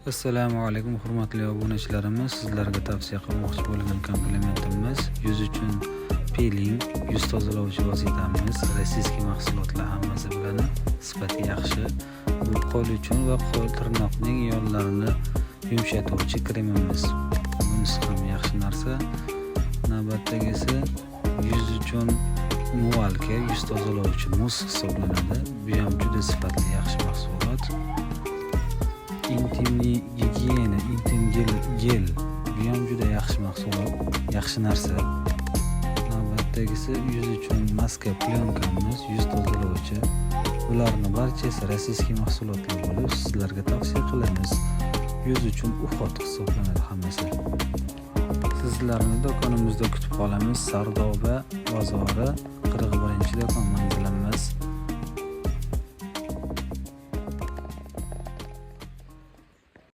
Assalomu alaykum hurmatli obunachilarimiz. Sizlarga tavsiya qilmoqchi bo'lgan komplimentimiz yuz uchun peeling, yuz tozalovchi vositamiz. Rossiyskiy mahsulotlar hammasi biladi. Sifati yaxshi. Bu qo'l uchun va qo'l tirnoqning yo'llarini yumshatuvchi kremimiz. Bunisi ham yaxshi narsa. Navbatdagisi yuz uchun muvalka, yuz tozalovchi muz hisoblanadi. Bu ham juda sifatli yaxshi mahsulot. Intimli gigiyena, intim gel. Bu ham juda yaxshi mahsulot, yaxshi narsa. Navbatdagisi yuz uchun maska plyonkamiz, yuz tozalovchi. Bularning barchasi rossiyskiy mahsulotlar bo'lib, sizlarga tavsiya qilamiz. Yuz uchun uxot hisoblanadi hammasi. Sizlarni do'konimizda kutib qolamiz. Sardoba bozori 41-do'kon manzili